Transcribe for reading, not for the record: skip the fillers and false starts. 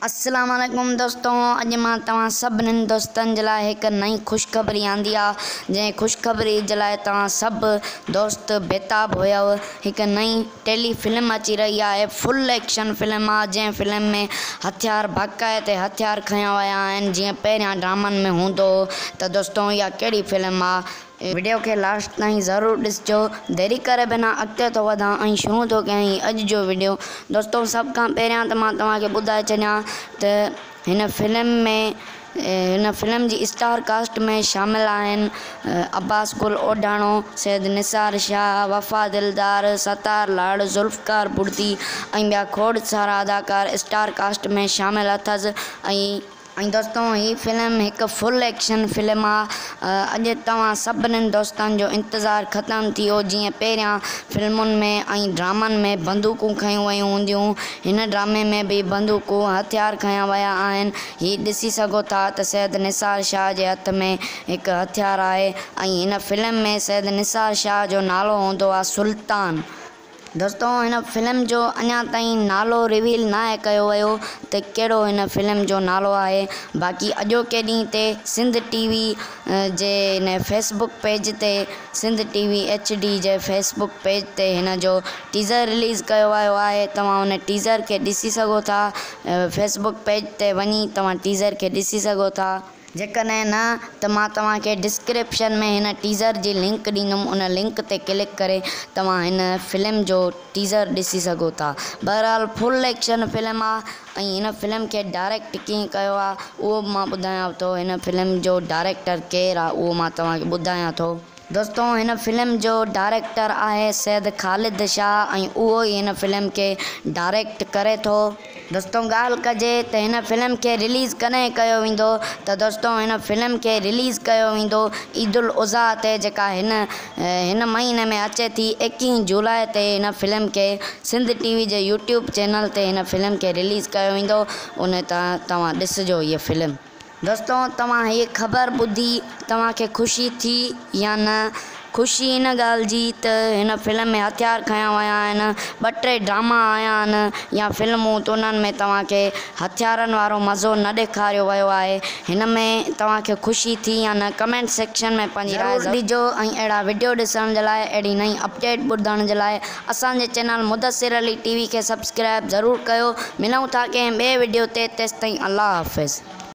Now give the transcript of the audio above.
अस्सलाम वालेकुम दोस्तों, अॼु मां तव्हां सभिनीनि दोस्तनि जे लाइ हिकु नई ख़ुशख़बरी आंदी आहे। जंहिं ख़ुशख़बरी जे लाइ तव्हां सभु दोस्त बेताब हुयव। हिकु नई टेली फिल्म अची रही आहे, फुल एक्शन फिल्म आहे। जंहिं फिल्म में हथियार बाक़ाइदे हथियार खया विया आहिनि, जीअं पहिरियां ड्रामनि में हूंदो हो। त दोस्तों इहा कहिड़ी फिल्म आहे? वीडियो के लास्ट ताईं ज़रूरु ॾिसिजो। देरी करे बिना अॻिते थो वधां ऐं शुरू थो कयां अॼु जो वीडियो। दोस्तों सभ खां पहिरियां त मां तव्हांखे ॿुधाए छॾियां त हिन फिल्म जी स्टार कास्ट में शामिल आहिनि अब्बास गुल ओढाणो, सैयद निसार शाह, वफ़ा दिलदार, सतार लाड़, ज़ुल्फ़कार बुर्दी ऐं ॿिया खोड़ सारा अदाकार स्टार कास्ट में शामिल अथसि। ऐं दोस्तों ही फिल्म हिकु फुल एक्शन फिल्म आहे। अॼु तव्हां सभिनीनि दोस्तनि जो इंतज़ारु ख़तमु थी वियो। जीअं पहिरियां फिल्मुनि में ऐं ड्रामनि में बंदूकूं खयूं वयूं हूंदियूं, हिन ड्रामे में बि बंदूकूं हथियार खया विया आहिनि। हीअ ॾिसी सघो था त सैयद निसार शाह जे हथ में हिकु हथियार आहे ऐं हिन फिल्म में सैयद निसार शाह जो नालो हूंदो आहे सुल्तान। दोस्तों हिन फिल्म जो अञा ताईं नालो रिवील न आहे कयो वियो त कहिड़ो हिन फिल्म जो नालो आहे। बाक़ी अॼोके ॾींहं ते सिंध टीवी जे हिन फेसबुक पेज ते, सिंध टीवी HD जे फेसबुक पेज ते हिन जो टीज़र रिलीज़ कयो वियो आहे। तव्हां हुन टीज़र खे ॾिसी सघो था। फेसबुक पेज ते वञी तव्हां टीज़र खे ॾिसी सघो था। जेकॾहिं न त मां तव्हांखे डिस्क्रिप्शन में हिन टीज़र जी लिंक ॾींदुमि, उन लिंक ते क्लिक करे तव्हां हिन फिल्म जो टीज़र ॾिसी सघो था। बहरहाल फुल एक्शन फिल्म आहे ऐं हिन फिल्म खे डायरेक्ट कीअं कयो आहे उहो मां ॿुधायां थो। हिन फिल्म जो डायरेक्टर केरु आहे उहो मां तव्हांखे ॿुधायां थो। दोस्तों हिन फिल्म जो डायरेक्टर आहे सैयद ख़ालिद शाह ऐं उहो ई हिन फिल्म खे डायरेक्ट करे थो। दोस्तों ॻाल्हि कजे त हिन फिल्म खे रिलीज़ कॾहिं कयो वेंदो, त दोस्तों हिन फिल्म खे रिलीज़ कयो वेंदो ईद उल अज़हा ते, जेका हिन महीने में अचे थी। 21 जुलाई ते हिन फिल्म खे सिंध टीवी जे YouTube चैनल ते हिन फिल्म खे रिलीज़ कयो वेंदो। उन तव्हां ॾिसिजो हीअ फिल्म। दोस्तों तव्हां हीअ ख़बर ॿुधी तव्हांखे ख़ुशी थी या न? ख़ुशी इन ॻाल्हि जी त हिन फिल्म में हथियार खया विया आहिनि, 2-3 ड्रामा आया आहिनि या फिल्मूं, त उन्हनि में तव्हांखे हथियारनि वारो मज़ो न ॾेखारियो वियो आहे। हिन में तव्हांखे ख़ुशी थी या न? कमेंट सेक्शन में पंहिंजी राय ॾिजो। ऐं अहिड़ा वीडियो ॾिसण जे लाइ, अहिड़ी नई अपडेट ॿुधण जे लाइ असांजे चैनल मुदस्सिर अली TV खे सब्सक्राइब ज़रूरु कयो। मिलूं था कंहिं ॿिए वीडियो ते, तेसिताईं अल्लाह हाफ़िज़।